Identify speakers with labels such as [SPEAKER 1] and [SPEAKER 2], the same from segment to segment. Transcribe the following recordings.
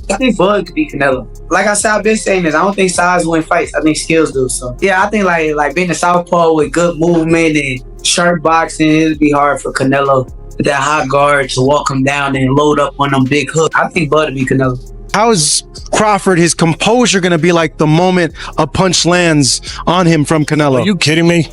[SPEAKER 1] I think Bud could be Canelo. Like I said, I've been saying this. I don't think size win fights. I think skills do. So yeah, I think like being a southpaw with good movement and sharp boxing, it'd be hard for Canelo with that hot guard to walk him down and load up on them big hooks. I think Bud would be Canelo.
[SPEAKER 2] How is Crawford, his composure going to be like the moment a punch lands on him from Canelo?
[SPEAKER 3] Are you kidding me?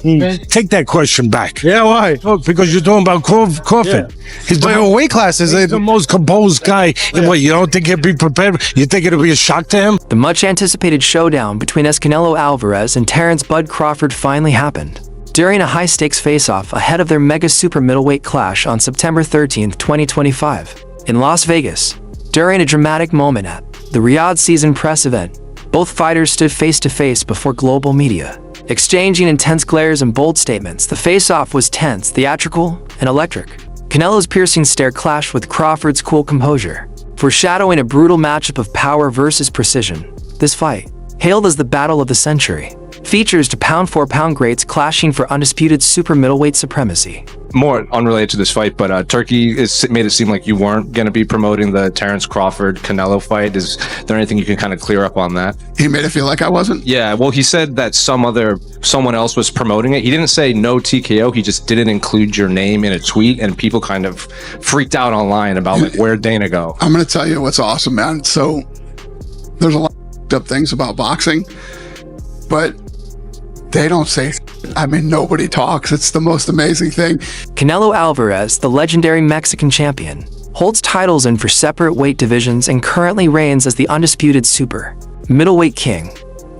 [SPEAKER 3] Take that question back.
[SPEAKER 2] Yeah, why?
[SPEAKER 3] Look, because you're talking about Crawford.
[SPEAKER 2] Yeah.
[SPEAKER 3] He's the
[SPEAKER 2] Weight classes.
[SPEAKER 3] He's the most composed guy. And what, you don't think he'll be prepared? You think it'll be a shock to him?
[SPEAKER 4] The much-anticipated showdown between Canelo Alvarez and Terence "Bud" Crawford finally happened during a high-stakes face-off ahead of their mega super middleweight clash on September 13th, 2025, in Las Vegas. During a dramatic moment at the Riyadh Season press event, both fighters stood face-to-face before global media, exchanging intense glares and bold statements. The face-off was tense, theatrical, and electric. Canelo's piercing stare clashed with Crawford's cool composure, foreshadowing a brutal matchup of power versus precision. This fight, hailed as the battle of the century, features two pound-for-pound greats clashing for undisputed super middleweight supremacy.
[SPEAKER 5] More unrelated to this fight, but Turkey made it seem like you weren't going to be promoting the Terence Crawford-Canelo fight. Is there anything you can kind of clear up on that?
[SPEAKER 6] He made it feel like I wasn't?
[SPEAKER 5] Yeah, well, he said that someone else was promoting it. He didn't say no TKO. He just didn't include your name in a tweet, and people kind of freaked out online about, like, where'd Dana go?
[SPEAKER 6] I'm going to tell you what's awesome, man. So there's a lot of things about boxing, but they don't say, I mean, nobody talks. It's the most amazing thing.
[SPEAKER 4] Canelo Alvarez, the legendary Mexican champion, holds titles in 4 separate weight divisions and currently reigns as the undisputed super middleweight king.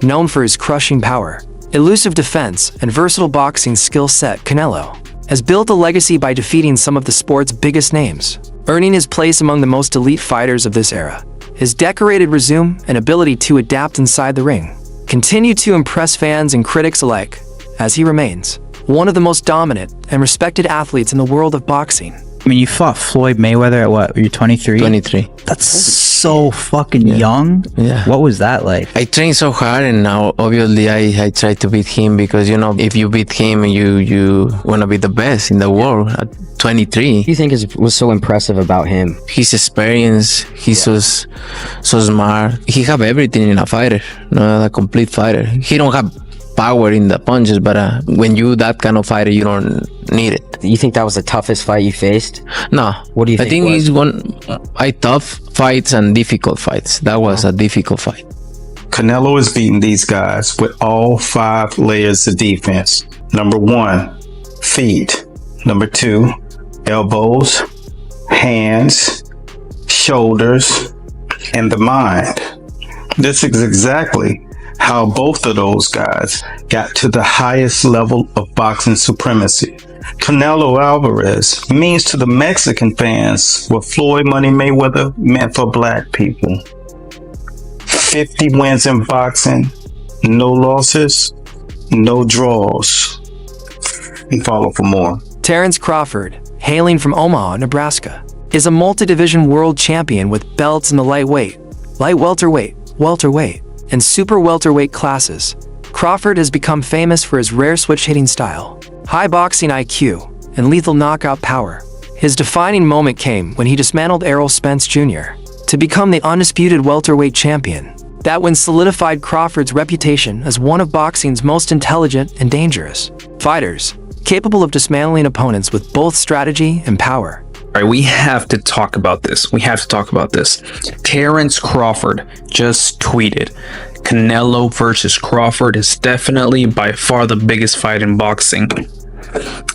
[SPEAKER 4] Known for his crushing power, elusive defense, and versatile boxing skill set, Canelo has built a legacy by defeating some of the sport's biggest names, earning his place among the most elite fighters of this era. His decorated resume and ability to adapt inside the ring continue to impress fans and critics alike, as he remains one of the most dominant and respected athletes in the world of boxing.
[SPEAKER 7] I mean, you fought Floyd Mayweather at what? Were you 23?
[SPEAKER 8] 23.
[SPEAKER 7] That's so fucking young.
[SPEAKER 8] Yeah.
[SPEAKER 7] What was that like?
[SPEAKER 8] I trained so hard, and now obviously I try to beat him, because, you know, if you beat him, you want to be the best in the world at 23.
[SPEAKER 9] What do you think was so impressive about him?
[SPEAKER 8] His experience, he's so smart. He have everything in a fighter, a complete fighter. He don't have power in the punches, but when you that kind of fighter, you don't need it.
[SPEAKER 9] You think that was the toughest fight you faced?
[SPEAKER 8] No.
[SPEAKER 9] What do you think?
[SPEAKER 8] I think he's tough fights and difficult fights. That was a difficult fight.
[SPEAKER 10] Canelo is beating these guys with all 5 layers of defense. Number 1, feet. Number 2, elbows, hands, shoulders, and the mind. This is exactly how both of those guys got to the highest level of boxing supremacy. Canelo Alvarez means to the Mexican fans what Floyd Money Mayweather meant for black people. 50 wins in boxing, no losses, no draws. And follow for more.
[SPEAKER 4] Terence Crawford, hailing from Omaha, Nebraska, is a multi-division world champion with belts in the lightweight, light welterweight, welterweight, and super welterweight classes. Crawford has become famous for his rare switch-hitting style, high boxing IQ, and lethal knockout power. His defining moment came when he dismantled Errol Spence Jr. to become the undisputed welterweight champion. That win solidified Crawford's reputation as one of boxing's most intelligent and dangerous fighters, capable of dismantling opponents with both strategy and power.
[SPEAKER 11] All right, we have to talk about this. Terence Crawford just tweeted, Canelo versus Crawford is definitely by far the biggest fight in boxing.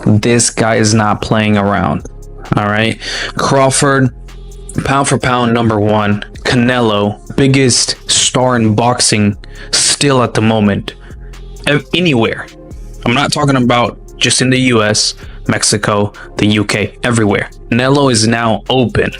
[SPEAKER 11] This guy is not playing around. All right. Crawford, pound for pound, number 1. Canelo, biggest star in boxing still at the moment. Anywhere. I'm not talking about just in the US, Mexico, the UK, everywhere. Canelo is now open.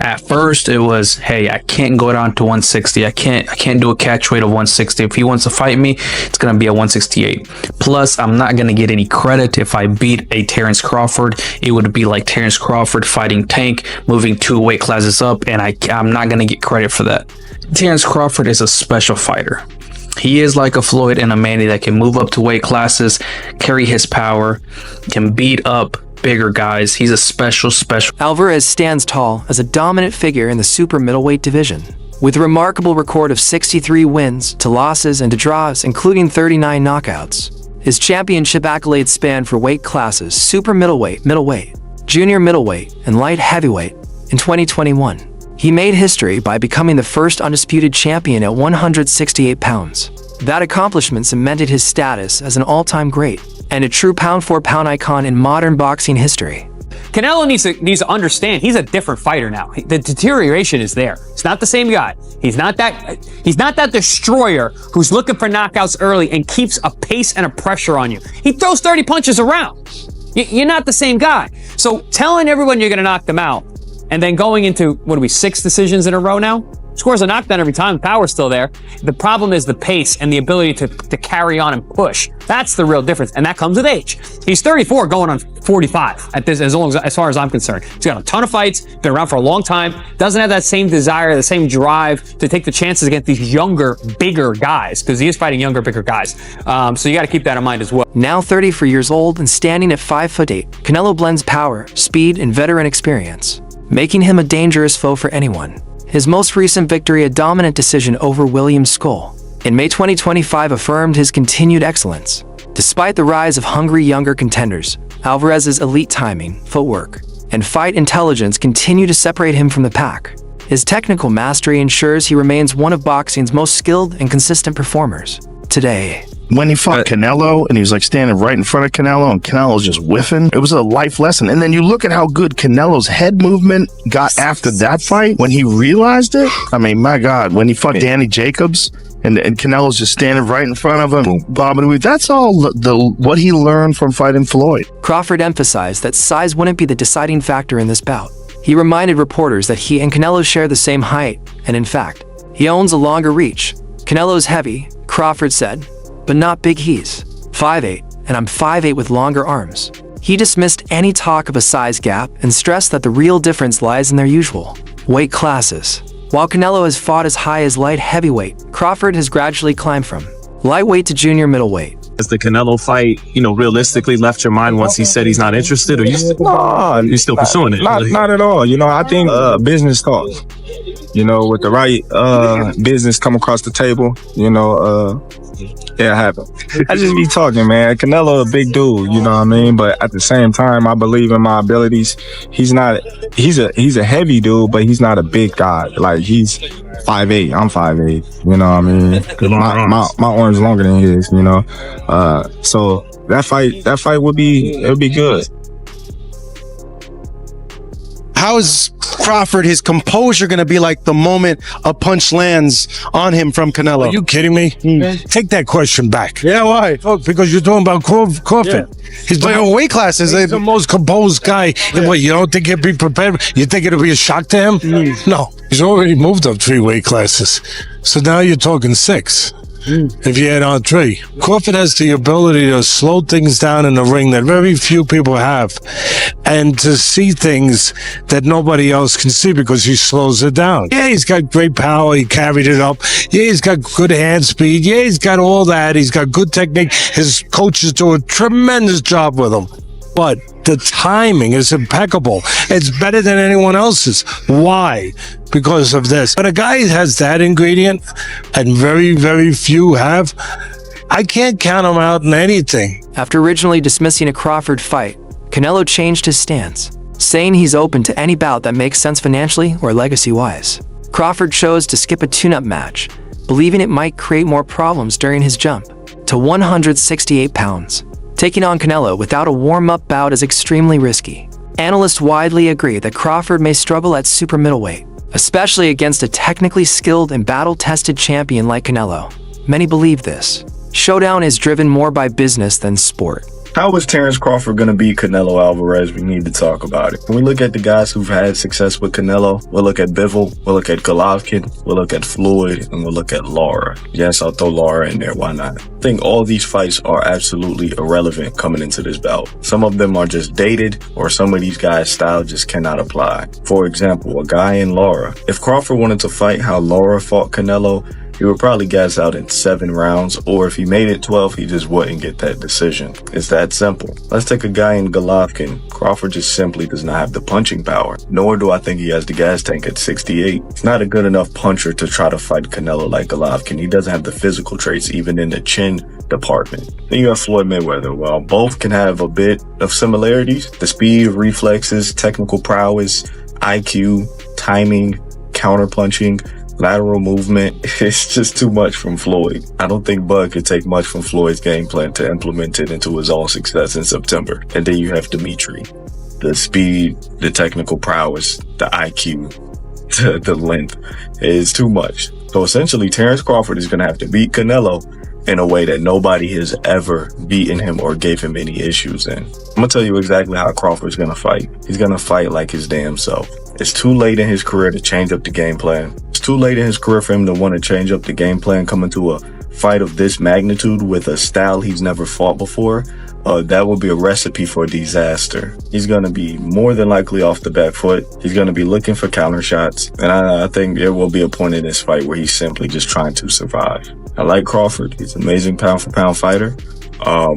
[SPEAKER 11] At first it was, hey, I can't go down to 160. I can't do a catch weight of 160. If he wants to fight me, it's gonna be at 168. Plus, I'm not gonna get any credit if I beat a Terence Crawford. It would be like Terence Crawford fighting Tank, moving 2 weight classes up, and I'm not gonna get credit for that. Terence Crawford is a special fighter. He is like a Floyd and a Manny that can move up to weight classes, carry his power, can beat up bigger guys. He's a special.
[SPEAKER 4] Alvarez stands tall as a dominant figure in the super middleweight division, With a remarkable record of 63 wins to losses and to draws, including 39 knockouts. His championship accolades span for weight classes super middleweight, middleweight, junior middleweight, and light heavyweight. In 2021, he made history by becoming the first undisputed champion at 168 pounds. That accomplishment cemented his status as an all-time great and a true pound-for-pound icon in modern boxing history.
[SPEAKER 12] Canelo needs to understand he's a different fighter now. The deterioration is there. He's not the same guy. He's not that destroyer who's looking for knockouts early and keeps a pace and a pressure on you. He throws 30 punches around. You're not the same guy. So telling everyone you're going to knock them out and then going into, 6 decisions in a row now? Scores a knockdown every time, the power's still there. The problem is the pace and the ability to carry on and push. That's the real difference, and that comes with age. He's 34 going on 45 at this, as far as I'm concerned. He's got a ton of fights, been around for a long time, doesn't have that same desire, the same drive to take the chances against these younger, bigger guys, because he is fighting younger, bigger guys. So you got to keep that in mind as well.
[SPEAKER 4] Now 34 years old and standing at 5'8", Canelo blends power, speed, and veteran experience, making him a dangerous foe for anyone. His most recent victory, a dominant decision over William Skull, in May 2025, affirmed his continued excellence. Despite the rise of hungry younger contenders, Alvarez's elite timing, footwork, and fight intelligence continue to separate him from the pack. His technical mastery ensures he remains one of boxing's most skilled and consistent performers. Today,
[SPEAKER 13] when he fought Canelo and he was like standing right in front of Canelo and Canelo's just whiffing, it was a life lesson. And then you look at how good Canelo's head movement got after that fight when he realized it. I mean, my God, when he fought Danny Jacobs and Canelo's just standing right in front of him, bobbing and weaving. That's all what he learned from fighting Floyd.
[SPEAKER 4] Crawford emphasized that size wouldn't be the deciding factor in this bout. He reminded reporters that he and Canelo share the same height, and in fact, he owns a longer reach. Canelo's heavy, Crawford said, but not big. He's 5'8", and I'm 5'8" with longer arms. He dismissed any talk of a size gap and stressed that the real difference lies in their usual weight classes. While Canelo has fought as high as light heavyweight, Crawford has gradually climbed from lightweight to junior middleweight.
[SPEAKER 14] Has the Canelo fight, realistically left your mind once he said he's not interested, or you still pursuing it?
[SPEAKER 15] Not at all. I think business talk. With the right business come across the table, it'll happen. I just be talking, man. Canelo a big dude, you know what I mean? But at the same time, I believe in my abilities. He's a heavy dude, but he's not a big guy. Like, he's 5'8", I'm 5'8", you know what I mean? My arm's longer than his, so that fight would be good.
[SPEAKER 2] How is Crawford, his composure, going to be like the moment a punch lands on him from Canelo?
[SPEAKER 3] Are you kidding me? Take that question back.
[SPEAKER 2] Yeah, why?
[SPEAKER 3] Oh, because you're talking about Crawford. He's
[SPEAKER 2] the weight classes.
[SPEAKER 3] He's the most composed guy. And what, you don't think he'll be prepared? You think it'll be a shock to him? No. He's already moved up 3 weight classes. So now you're talking 6. If you add on 3. Crawford has the ability to slow things down in the ring that very few people have, and to see things that nobody else can see because he slows it down. Yeah, he's got great power. He carried it up. Yeah, he's got good hand speed. Yeah, he's got all that. He's got good technique. His coaches do a tremendous job with him. But the timing is impeccable. It's better than anyone else's. Why? Because of this. When a guy has that ingredient, and very, very few have, I can't count him out in anything.
[SPEAKER 4] After originally dismissing a Crawford fight, Canelo changed his stance, saying he's open to any bout that makes sense financially or legacy-wise. Crawford chose to skip a tune-up match, believing it might create more problems during his jump to 168 pounds. Taking on Canelo without a warm-up bout is extremely risky. Analysts widely agree that Crawford may struggle at super middleweight, especially against a technically skilled and battle-tested champion like Canelo. Many believe this showdown is driven more by business than sport.
[SPEAKER 16] How is Terence Crawford going to beat Canelo Alvarez? We need to talk about it. When we look at the guys who've had success with Canelo, we'll look at Bivol, we'll look at Golovkin, we'll look at Floyd, and we'll look at Lara. Yes, I'll throw Lara in there. Why not? I think all these fights are absolutely irrelevant coming into this bout. Some of them are just dated, or some of these guys' style just cannot apply. For example, a guy in Lara. If Crawford wanted to fight how Lara fought Canelo, he would probably gas out in 7 rounds, or if he made it 12, he just wouldn't get that decision. It's that simple. Let's take a guy in Golovkin. Crawford just simply does not have the punching power, nor do I think he has the gas tank at 68. He's not a good enough puncher to try to fight Canelo like Golovkin. He doesn't have the physical traits, even in the chin department. Then you have Floyd Mayweather. While both can have a bit of similarities, the speed, reflexes, technical prowess, IQ, timing, counter punching, lateral movement, it's just too much from Floyd. I don't think Bud could take much from Floyd's game plan to implement it into his own success in September. And then you have Dimitri. The speed, the technical prowess, the IQ, the length is too much. So essentially, Terence Crawford is going to have to beat Canelo in a way that nobody has ever beaten him or gave him any issues in. I'm gonna tell you exactly how Crawford's gonna fight. He's gonna fight like his damn self. It's too late in his career to change up the game plan. It's too late in his career for him to want to change up the game plan coming to a fight of this magnitude with a style he's never fought before. That would be a recipe for disaster. He's going to be more than likely off the back foot. He's going to be looking for counter shots. And I think there will be a point in this fight where he's simply just trying to survive. I like Crawford. He's an amazing pound for pound fighter. A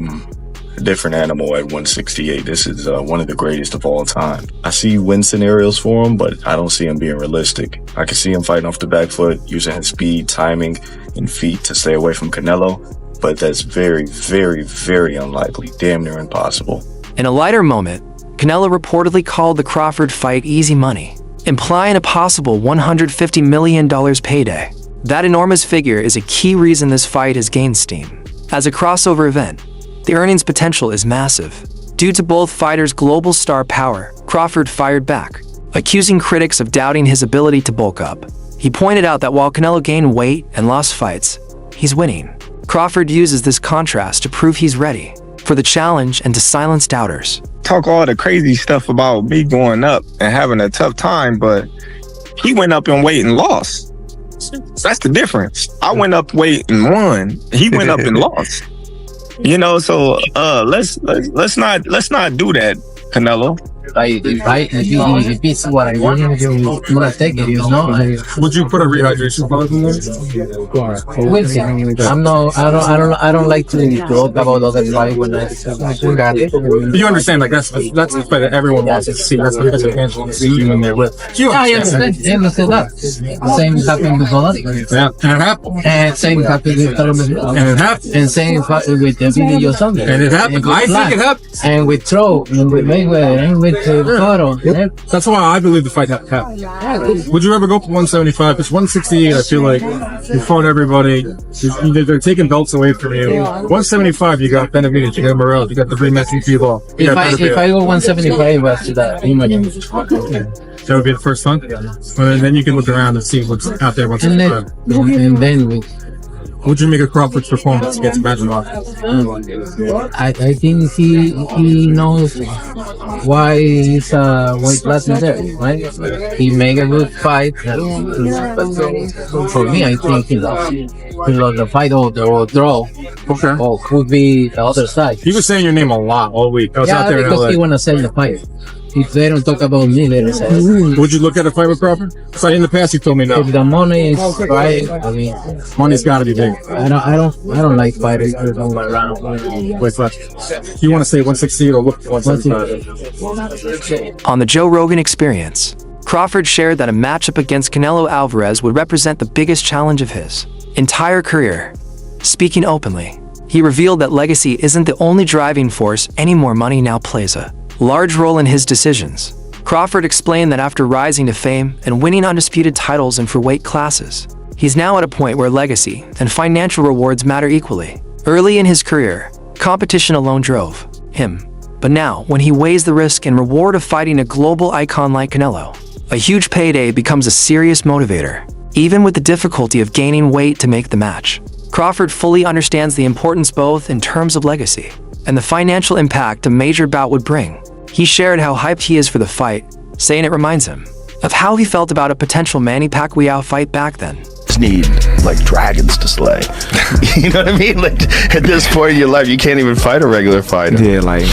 [SPEAKER 16] different animal at 168. This is one of the greatest of all time. I see win scenarios for him, but I don't see him being realistic. I can see him fighting off the back foot, using his speed, timing, and feet to stay away from Canelo. But that's very, very, very unlikely. Damn near impossible.
[SPEAKER 4] In a lighter moment, Canelo reportedly called the Crawford fight easy money, implying a possible $150 million payday. That enormous figure is a key reason this fight has gained steam. As a crossover event, the earnings potential is massive. Due to both fighters' global star power, Crawford fired back, accusing critics of doubting his ability to bulk up. He pointed out that while Canelo gained weight and lost fights, he's winning. Crawford uses this contrast to prove he's ready for the challenge and to silence doubters.
[SPEAKER 15] Talk all the crazy stuff about me going up and having a tough time, but he went up in weight and lost. That's the difference. I went up weight and won. He went up and lost. You know, so let's not do that, Canelo.
[SPEAKER 17] If he beats what I want him to, I'm gonna take it. You know.
[SPEAKER 14] Would you put a rehydration product in there?
[SPEAKER 17] I don't like to talk about other fight when I got it.
[SPEAKER 14] You understand? Like that's the fight that everyone wants to see. That's because of Angela to see you in there with.
[SPEAKER 17] I understand that. Same happened with Golovkin.
[SPEAKER 14] Yeah, and it happened.
[SPEAKER 17] And same happened with
[SPEAKER 14] And it happened.
[SPEAKER 17] And same with the video Sunday.
[SPEAKER 14] And it happened. I think it happened.
[SPEAKER 17] And with Tro, and with Mayweather, and with Photo.
[SPEAKER 14] Yep. That's why I believe the fight happened. Would you ever go for 175? It's 168. I feel like you fought everybody. They're taking belts away from you. 175, you got Benavidez, you got Morales, you got the rematch you people.
[SPEAKER 17] If I go 175 after that,
[SPEAKER 14] that would be the first one. And then you can look around and see what's out there. 175.
[SPEAKER 17] And then
[SPEAKER 14] would you make a Crawford's performance against Benjamin?
[SPEAKER 17] I think he knows why he's weight class in there, right? He make a good fight. But for me, I think he lost the fight or draw.
[SPEAKER 14] Okay.
[SPEAKER 17] Or could be the other side.
[SPEAKER 14] He was saying your name a lot all week. I was out there
[SPEAKER 17] because
[SPEAKER 14] in LA.
[SPEAKER 17] He wanna sell the fight. If they don't talk about me, let us say.
[SPEAKER 14] Would you look at a fight with Crawford? So in the past, you told me no.
[SPEAKER 17] If the money is right, I mean,
[SPEAKER 14] money's got to be big.
[SPEAKER 17] I don't like fighters that don't go around.
[SPEAKER 14] Wait, you want to say 168 or look 175?
[SPEAKER 4] On the Joe Rogan Experience, Crawford shared that a matchup against Canelo Alvarez would represent the biggest challenge of his entire career. Speaking openly, he revealed that legacy isn't the only driving force anymore. Money now plays a large role in his decisions. Crawford explained that after rising to fame and winning undisputed titles in weight classes, he's now at a point where legacy and financial rewards matter equally. Early in his career, competition alone drove him. But now, when he weighs the risk and reward of fighting a global icon like Canelo, a huge payday becomes a serious motivator, even with the difficulty of gaining weight to make the match. Crawford fully understands the importance both in terms of legacy and the financial impact a major bout would bring. He shared how hyped he is for the fight, saying it reminds him of how he felt about a potential Manny Pacquiao fight back then.
[SPEAKER 13] Just need like dragons to slay. You know what I mean? Like at this point in your life, you can't even fight a regular fighter.
[SPEAKER 18] Yeah, like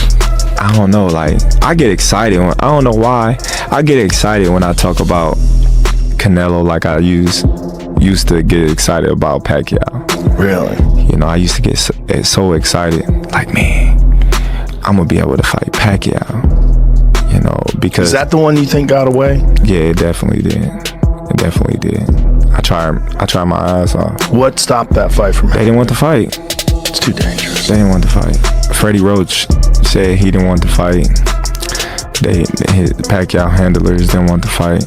[SPEAKER 18] I don't know. Like I get excited when, I don't know why. I get excited when I talk about Canelo. Like I use used to get excited about Pacquiao.
[SPEAKER 13] Really?
[SPEAKER 18] You know, I used to get so excited. Like, man, I'm gonna be able to fight Pacquiao. You know, because
[SPEAKER 13] is that the one you think got away?
[SPEAKER 18] Yeah, it definitely did. It definitely did. I tried my ass off.
[SPEAKER 13] What stopped that fight from happening?
[SPEAKER 18] They didn't want to fight.
[SPEAKER 13] It's too dangerous.
[SPEAKER 18] They didn't want to fight. Freddie Roach said he didn't want to fight. His Pacquiao handlers didn't want to fight.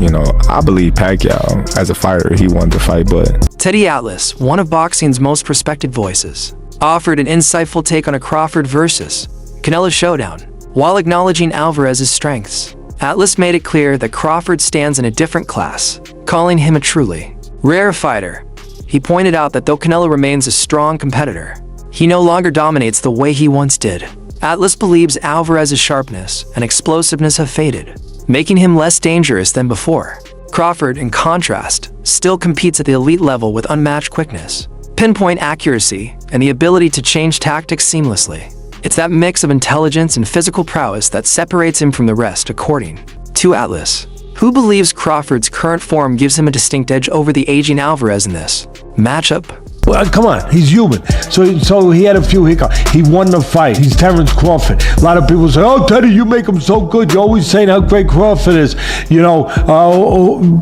[SPEAKER 18] You know, I believe Pacquiao, as a fighter, he wanted to fight, but...
[SPEAKER 4] Teddy Atlas, one of boxing's most respected voices, offered an insightful take on a Crawford versus Canelo showdown. While acknowledging Alvarez's strengths, Atlas made it clear that Crawford stands in a different class, calling him a truly rare fighter. He pointed out that though Canelo remains a strong competitor, he no longer dominates the way he once did. Atlas believes Alvarez's sharpness and explosiveness have faded, making him less dangerous than before. Crawford, in contrast, still competes at the elite level with unmatched quickness, pinpoint accuracy, and the ability to change tactics seamlessly. It's that mix of intelligence and physical prowess that separates him from the rest, according to Atlas, who believes Crawford's current form gives him a distinct edge over the aging Alvarez in this matchup.
[SPEAKER 19] Well, come on, he's human. So he had a few hiccups. He won the fight. He's Terence Crawford. A lot of people say, "Oh, Teddy, you make him so good. You're always saying how great Crawford is." You know,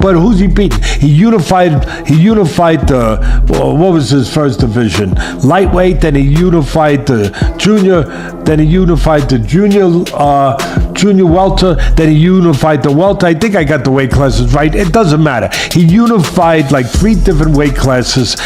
[SPEAKER 19] but who's he beating? He unified the what was his first division? Lightweight. Then he unified the junior. Then he unified the junior welter. Then he unified the welter. I think I got the weight classes right. It doesn't matter. He unified like 3 different weight classes.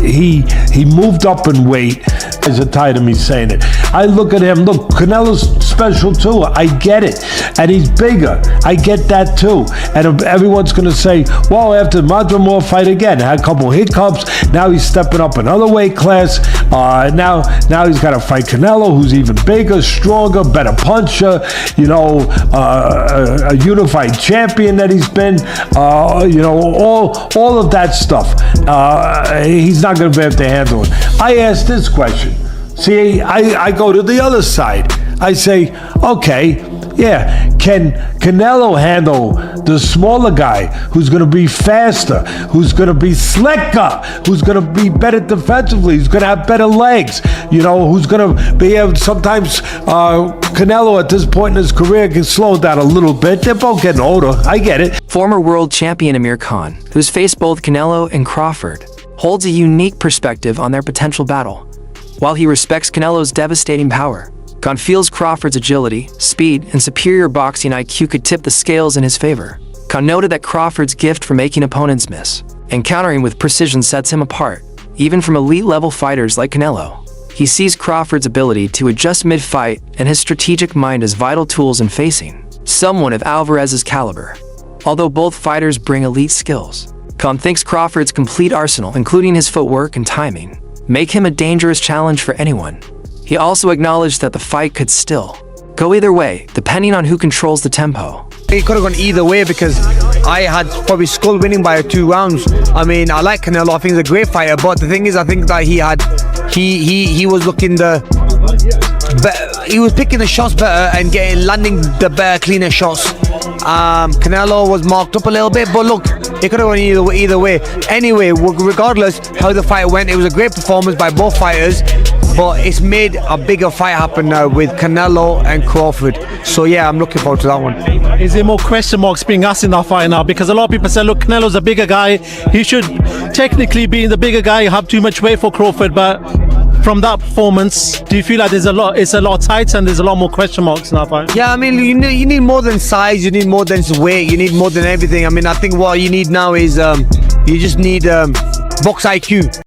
[SPEAKER 19] He moved up in weight. Is it tired of me saying it? I look at him. Look, Canelo's special too. I get it, and he's bigger. I get that too. And everyone's gonna say, "Well, after Madrimore fight again, had a couple hiccups. Now he's stepping up another weight class. Now he's got to fight Canelo, who's even bigger, stronger, better puncher. You know, a unified champion that he's been. You know, all of that stuff. He's not going to be able to handle it." I asked this question. See, I go to the other side. I say, okay, yeah, can Canelo handle the smaller guy who's going to be faster, who's going to be slicker, who's going to be better defensively, who's going to have better legs, you know, who's going to be able, sometimes Canelo at this point in his career can slow down a little bit. They're both getting older. I get it.
[SPEAKER 4] Former world champion Amir Khan, who's faced both Canelo and Crawford, holds a unique perspective on their potential battle. While he respects Canelo's devastating power, Khan feels Crawford's agility, speed, and superior boxing IQ could tip the scales in his favor. Khan noted that Crawford's gift for making opponents miss and countering with precision sets him apart, even from elite-level fighters like Canelo. He sees Crawford's ability to adjust mid-fight and his strategic mind as vital tools in facing someone of Alvarez's caliber. Although both fighters bring elite skills, Khan thinks Crawford's complete arsenal, including his footwork and timing, make him a dangerous challenge for anyone. He also acknowledged that the fight could still go either way, depending on who controls the tempo.
[SPEAKER 20] It could have gone either way because I had probably Skull winning by 2 rounds. I mean, I like Canelo. I think he's a great fighter, but the thing is, I think that he was looking he was picking the shots better and landing the better, cleaner shots. Canelo was marked up a little bit, but look, it could have gone either way. Anyway, regardless how the fight went, it was a great performance by both fighters, but it's made a bigger fight happen now with Canelo and Crawford. So yeah, I'm looking forward to that one.
[SPEAKER 21] Is there more question marks being asked in that fight now? Because a lot of people say, look, Canelo's a bigger guy. He should technically be the bigger guy, have too much weight for Crawford, but from that performance, do you feel like it's a lot tighter and there's a lot more question marks in that fight?
[SPEAKER 20] Yeah, I mean, you need more than size, you need more than weight, you need more than everything. I mean, I think what you need now is you just need box IQ.